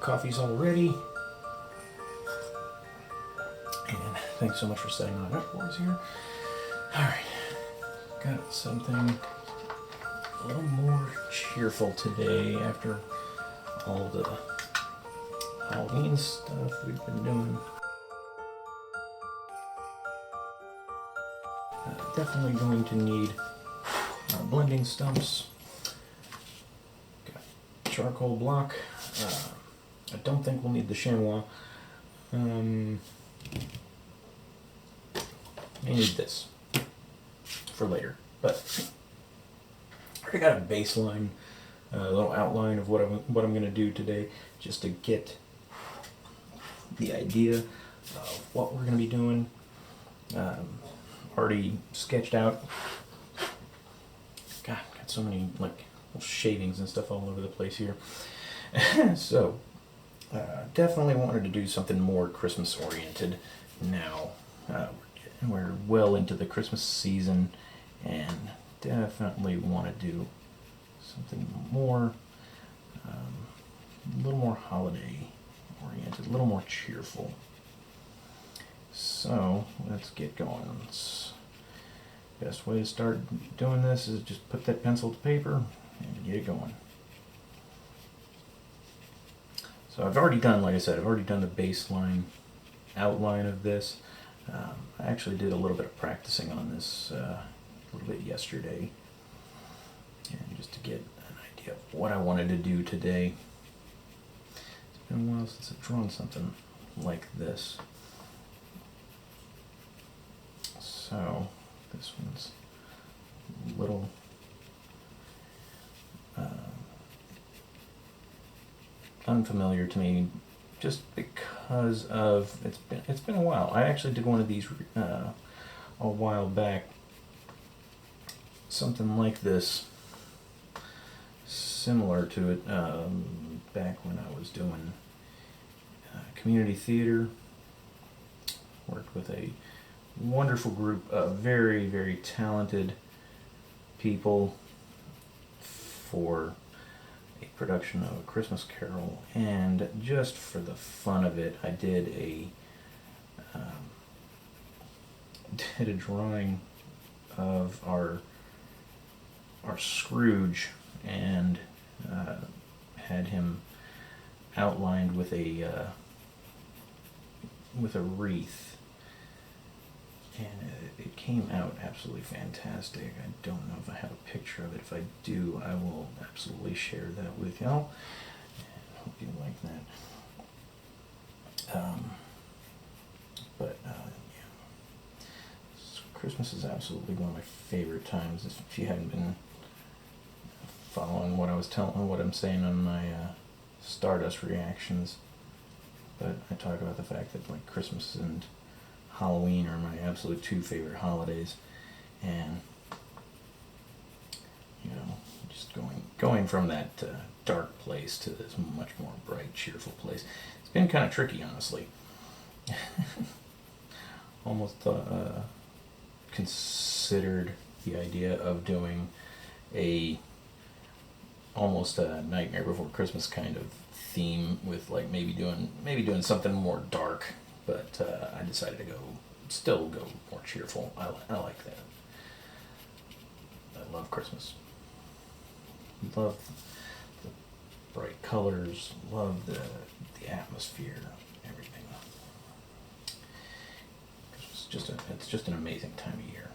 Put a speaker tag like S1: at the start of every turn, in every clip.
S1: Coffee's all ready. And thanks so much for setting that up for us here. Alright, got something a little more cheerful today after all the Halloween stuff we've been doing. Definitely going to need blending stumps. Got charcoal block. I don't think we'll need the chamois. I need this for later, but I already got a baseline, a little outline of what I'm going to do today, just to get the idea of what we're going to be doing. Already sketched out. God, got so many like little shavings and stuff all over the place here. So, definitely wanted to do something more Christmas oriented now. We're well into the Christmas season, and definitely want to do something more, a little more holiday oriented, a little more cheerful. So let's get going. Best way to start doing this is just put that pencil to paper and get it going. So I've already done, like I said, I've already done the baseline outline of this. I actually did a little bit of practicing on this a little bit yesterday, and just to get an idea of what I wanted to do today. It's been a while since I've drawn something like this. So this one's a little unfamiliar to me, just because of it's been a while. I actually did one of these a while back, something like this, similar to it, back when I was doing community theater. Worked with a wonderful group of very, very talented people for a production of A Christmas Carol, and just for the fun of it, I did a drawing of our Scrooge, and had him outlined with a wreath. And it came out absolutely fantastic. I don't know if I have a picture of it. If I do, I will absolutely share that with y'all. I hope you like that. Yeah. So Christmas is absolutely one of my favorite times. If you hadn't been following what I'm saying on my Stardust reactions, but I talk about the fact that like Christmas and Halloween are my absolute two favorite holidays, and just going from that dark place to this much more bright, cheerful place. It's been kind of tricky, honestly. Almost considered the idea of doing almost a Nightmare Before Christmas kind of theme, with like maybe doing something more dark. But I decided to still go more cheerful. I like that. I love Christmas. Love the bright colors. Love the atmosphere. Everything. It's just an amazing time of year.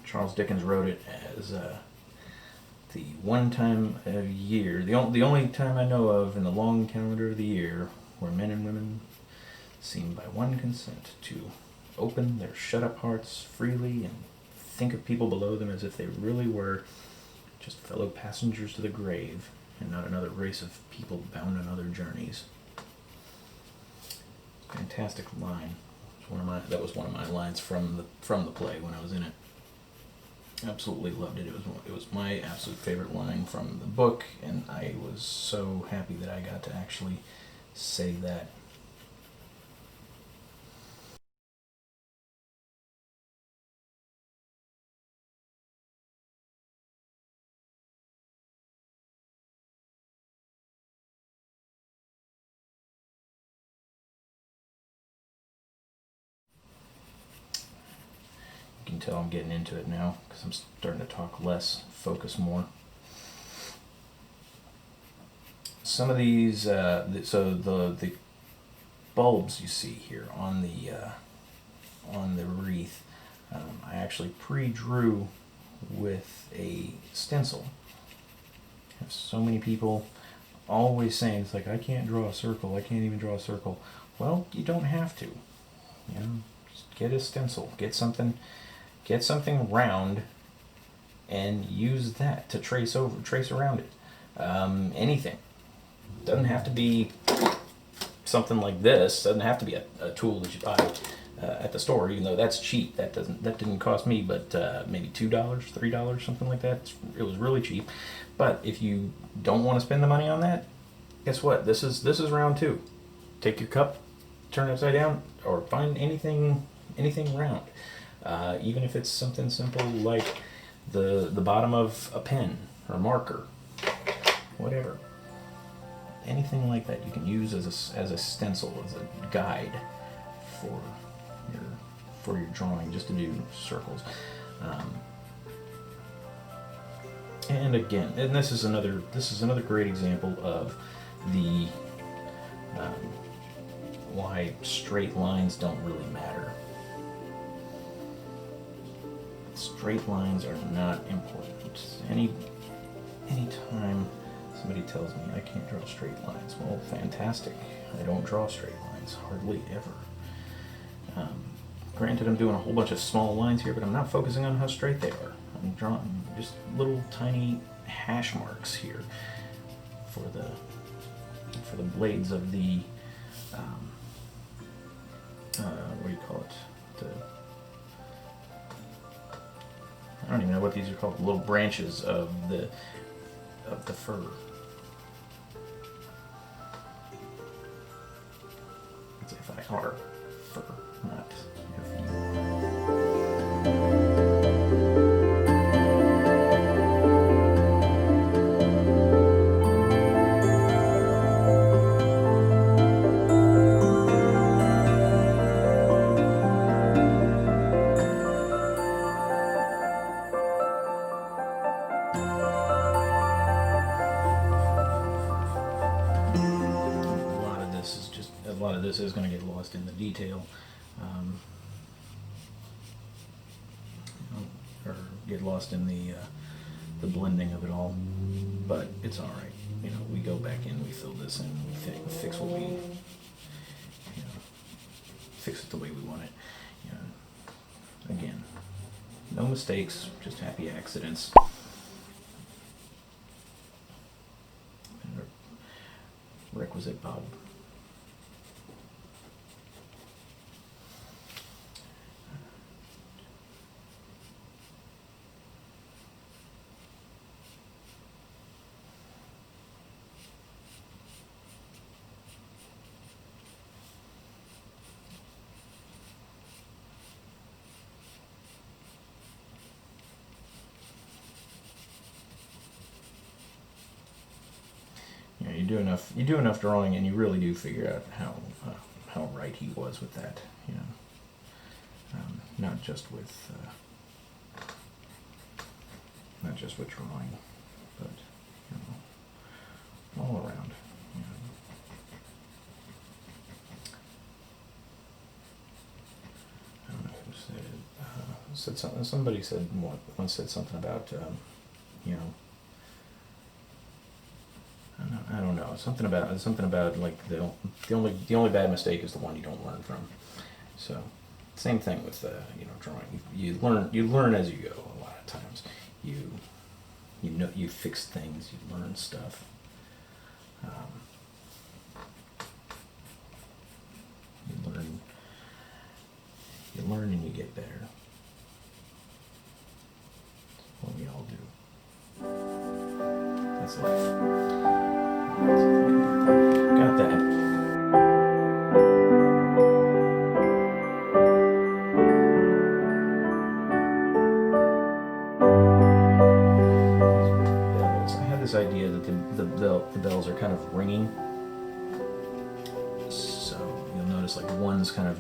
S1: Charles Dickens wrote it as the one time of year, the only time I know of in the long calendar of the year, where men and women seem by one consent to open their shut-up hearts freely and think of people below them as if they really were just fellow passengers to the grave, and not another race of people bound on other journeys. Fantastic line. That was one of my lines from the play when I was in it. Absolutely loved it. It was my absolute favorite line from the book, and I was so happy that I got to actually say that. tell I'm getting into it now because I'm starting to talk less, focus more. Some of these, so the bulbs you see here on the wreath, I actually pre-drew with a stencil. I have so many people always saying, it's like, I can't draw a circle, I can't even draw a circle. Well, you don't have to. You know, just get a stencil, get something round, and use that to trace around it. Anything. Doesn't have to be something like this. Doesn't have to be a tool that you buy at the store, even though that's cheap. That didn't cost me, but maybe $2, $3, something like that. It was really cheap. But if you don't want to spend the money on that, guess what? This is round 2. Take your cup, turn it upside down, or find anything round. Even if it's something simple like the bottom of a pen or marker, whatever. Anything like that you can use as a stencil, as a guide for your drawing, just to do circles. And again, and this is another great example of the why straight lines don't really matter. Straight lines are not important. Anytime somebody tells me I can't draw straight lines, well, fantastic. I don't draw straight lines, hardly ever. Granted, I'm doing a whole bunch of small lines here, but I'm not focusing on how straight they are. I'm drawing just little tiny hash marks here for the blades of the what do you call it? I don't even know what these are called. Little branches of the fur. It's F-I-R, fur, not F-U. A lot of this is going to get lost in the detail, or get lost in the blending of it all. But it's all right. You know, we go back in, we fill this in, we fix what we, fix it the way we want it. Again, no mistakes, just happy accidents. And a requisite bulb. You do enough drawing, and you really do figure out how right he was with that. Not just with drawing, but all around. I don't know who said something. Somebody once said something about I don't know. Something about like the only bad mistake is the one you don't learn from. So, same thing with drawing. You learn as you go. A lot of times, you fix things. You learn stuff. You learn and you get better. That's what we all do. That's life. Got that. Bells. I had this idea that the bells are kind of ringing. So you'll notice notice like one's kind of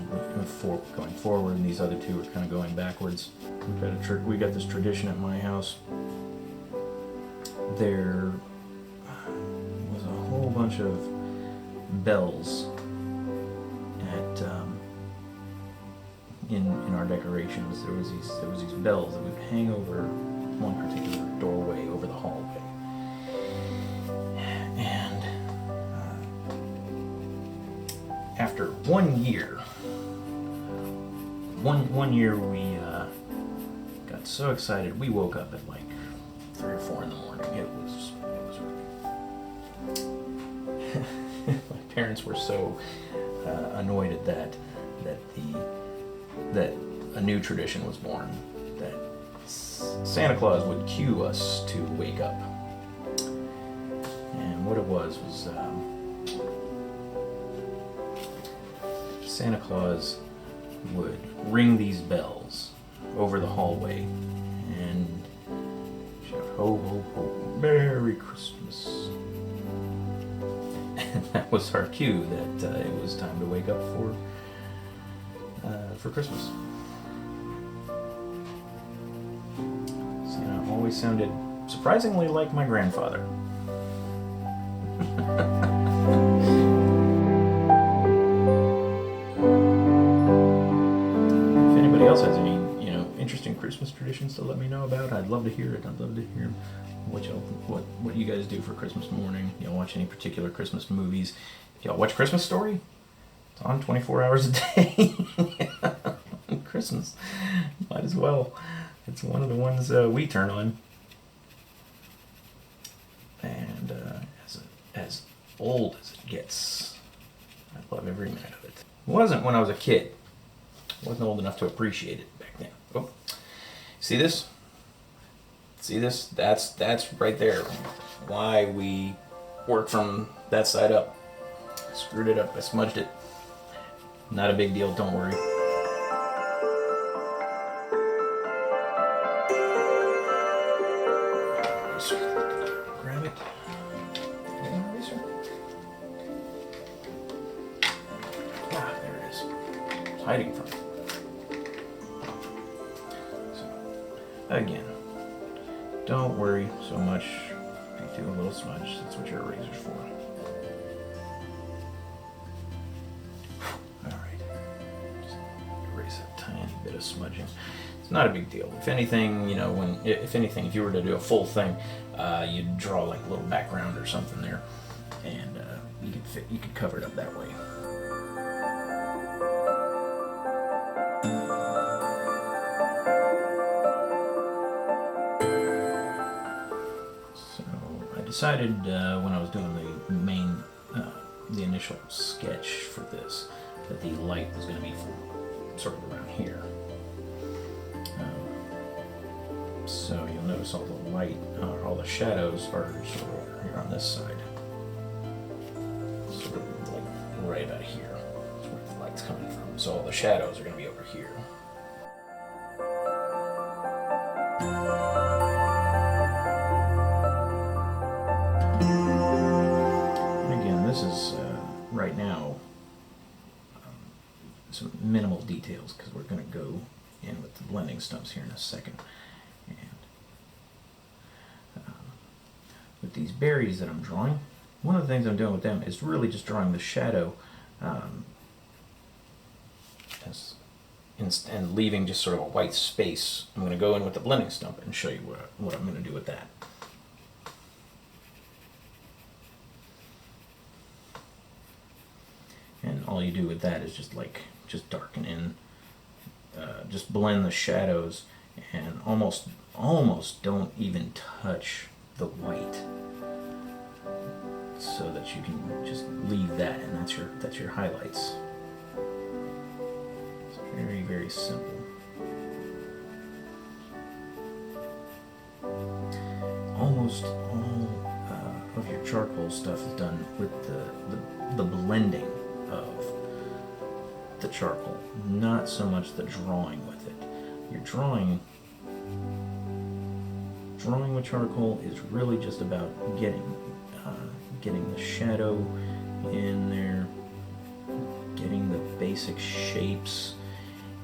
S1: going forward and these other two are kind of going backwards. We got this tradition at my house. There was a whole bunch of bells at in our decorations. There was these bells that would hang over one particular doorway over the hallway. And after 1 year, one year we got so excited we woke up at like 3 or 4 in the morning. It was really my parents were so annoyed at that a new tradition was born, that Santa Claus would cue us to wake up. And what it was Santa Claus would ring these bells over the hallway and shout, "Ho, ho, ho, Merry Christmas." And that was our cue that it was time to wake up for Christmas. Santa always sounded surprisingly like my grandfather. If anybody else has any, interesting Christmas traditions to let me know about, I'd love to hear it. I'd love to hear what you guys do for Christmas morning. Y'all watch any particular Christmas movies? Y'all watch Christmas Story? It's on 24 hours a day. Christmas. Might as well. It's one of the ones we turn on. And as old as it gets, I love every minute of it. It wasn't when I was a kid. I wasn't old enough to appreciate it back then. Oh, see this? See this? That's right there. Why we work from that side up. I screwed it up. I smudged it. Not a big deal. Don't worry. Grab it. Ah, there it is. It's hiding from it. So, again, don't worry so much if you do a little smudge. That's what your eraser's for. Alright. Just erase a tiny bit of smudging. It's not a big deal. If anything, if you were to do a full thing, you'd draw like a little background or something there, and you could cover it up that way. So I decided when I was doing the initial sketch for this, that the light was going to be sort of around here. So you'll notice all the light, all the shadows are sort of over here on this side. Sort of like right about here. That's where the light's coming from. So all the shadows are going to be over here. And again, this is right now some minimal details because we're going to go in with the blending stumps here in a second. And with these berries that I'm drawing, one of the things I'm doing with them is really just drawing the shadow and leaving just sort of a white space. I'm going to go in with the blending stump and show you what I'm going to do with that. And all you do with that is just darken in, just blend the shadows, and almost don't even touch the white, so that you can just leave that, and that's your highlights. It's very, very simple. Almost all of your charcoal stuff is done with the blending of the charcoal, not so much the drawing with it. Your drawing with charcoal is really just about getting the shadow in there, getting the basic shapes,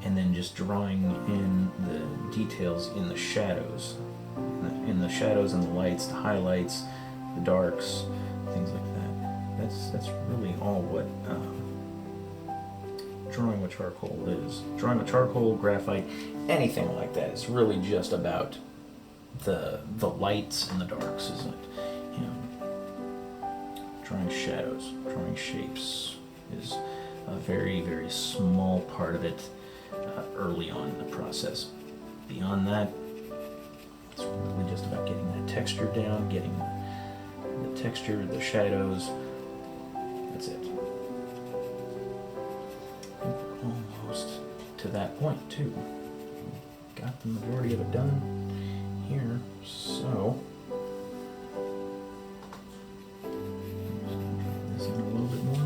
S1: and then just drawing in the details in the shadows. In the shadows and the lights, the highlights, the darks, things like that. That's really all what drawing with charcoal is. Drawing with charcoal, graphite, anything like that. It's really just about the lights and the darks, isn't it? You know, drawing shadows, drawing shapes is a very, very small part of it early on in the process. Beyond that, it's really just about getting that texture down, getting the texture, the shadows. That's it. We're almost to that point too. Got the majority of it done here, so this in a little bit more, a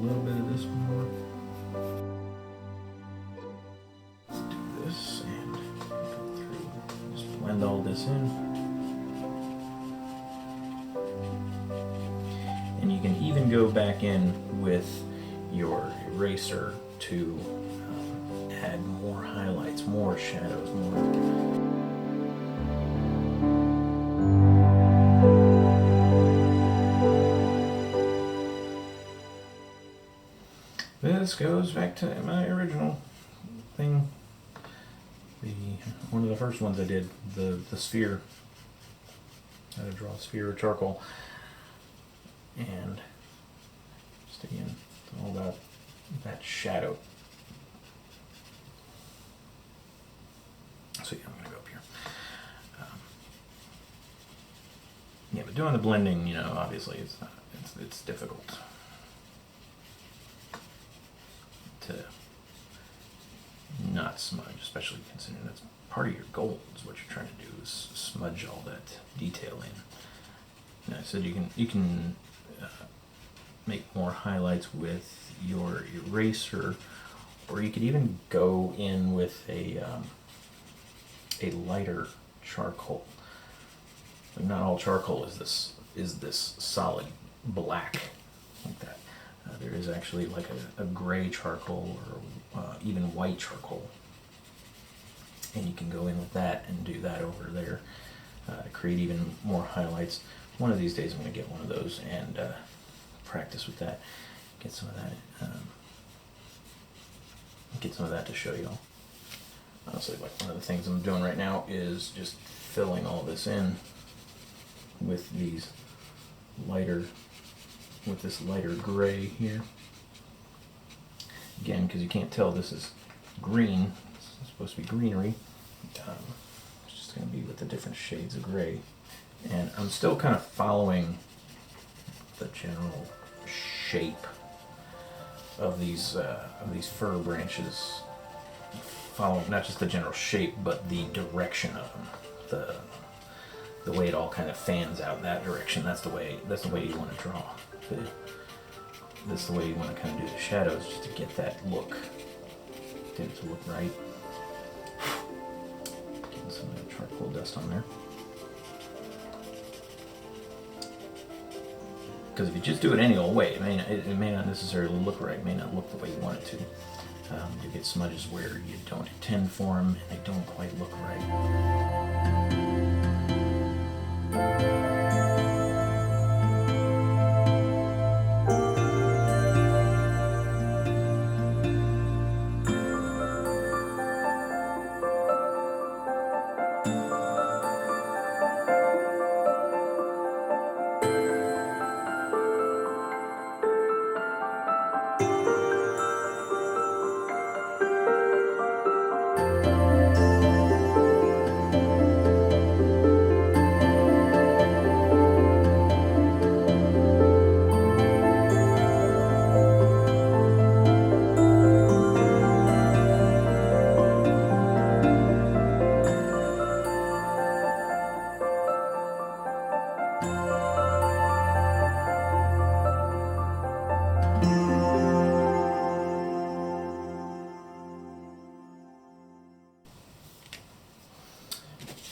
S1: little bit of this more. Let's do this and go through, just blend all this in. And you can even go back in with your eraser to add more highlights, more shadows, more. This goes back to my original thing. One of the first ones I did, the sphere. How to draw a sphere of charcoal. And just again, it's all about that shadow. So yeah, I'm gonna go up here. Yeah, but doing the blending, you know, obviously it's difficult to not smudge, especially considering that's part of your goal. Is what you're trying to do is smudge all that detail in. And I said you can make more highlights with your eraser, or you could even go in with a lighter charcoal. Like not all charcoal is this solid black like that. There is actually like a gray charcoal or even white charcoal, and you can go in with that and do that over there to create even more highlights. One of these days I'm going to get one of those and practice with that. Get some of that to show y'all. Honestly, like one of the things I'm doing right now is just filling all this in with this lighter gray here. Again, because you can't tell this is green. It's supposed to be greenery. It's just going to be with the different shades of gray. And I'm still kind of following the general shape of these fir branches. Following not just the general shape, but the direction of them. The way it all kind of fans out that direction. That's the way you want to draw. That's the way you want to kind of do the shadows, just to get that look. Get it to look right. Getting some of that charcoal dust on there. Because if you just do it any old way, it may not necessarily look right. It may not look the way you want it to. You get smudges where you don't intend for them, and they don't quite look right.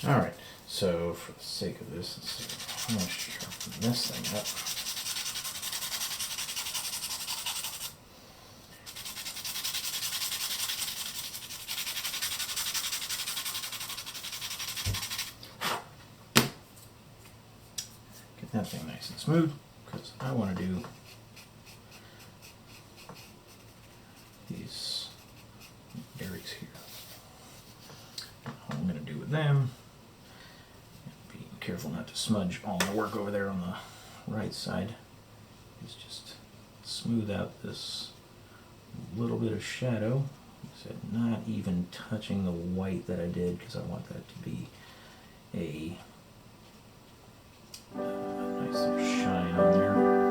S1: Alright, so for the sake of this, let's see, I'm going to sharpen this thing up. nice and smooth, because I want to do these areas here. All I'm going to do with them, be careful not to smudge all my work over there on the right side, is just smooth out this little bit of shadow. So not even touching the white that I did, because I want that to be a nice little shine on there.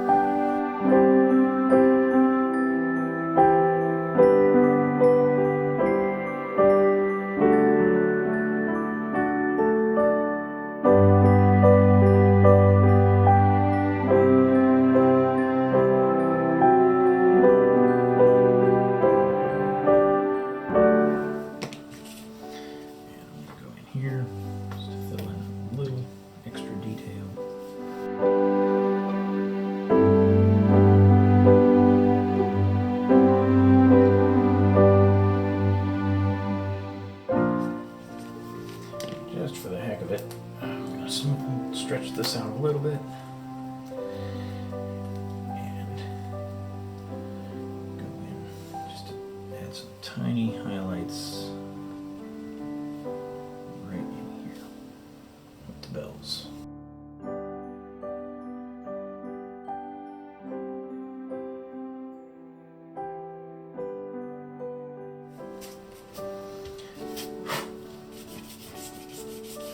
S1: Here, just to fill in a little extra detail. Just for the heck of it, I'm going to stretch this out a little bit. And go in just to add some tiny highlights. Bells.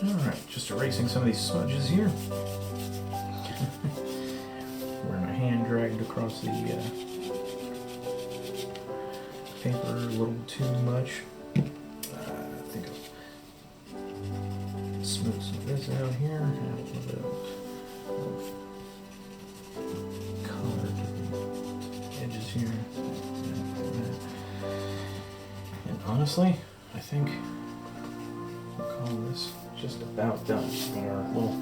S1: Alright, just erasing some of these smudges here. Where my hand dragged across the paper a little too much. I think I'll smooth some of this out here. Add a little bit of color to the edges here. And honestly, I think we'll call this just about done. Got our little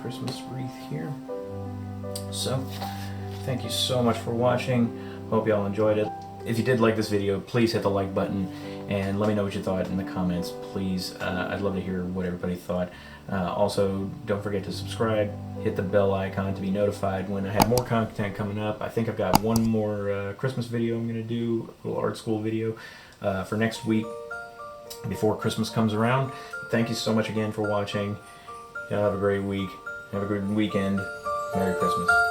S1: Christmas wreath here. So, thank you so much for watching. Hope y'all enjoyed it. If you did like this video, please hit the like button and let me know what you thought in the comments, please. I'd love to hear what everybody thought. Also, don't forget to subscribe, hit the bell icon to be notified when I have more content coming up. I think I've got one more Christmas video I'm going to do, a little art school video for next week before Christmas comes around. Thank you so much again for watching. Y'all have a great week. Have a good weekend. Merry Christmas.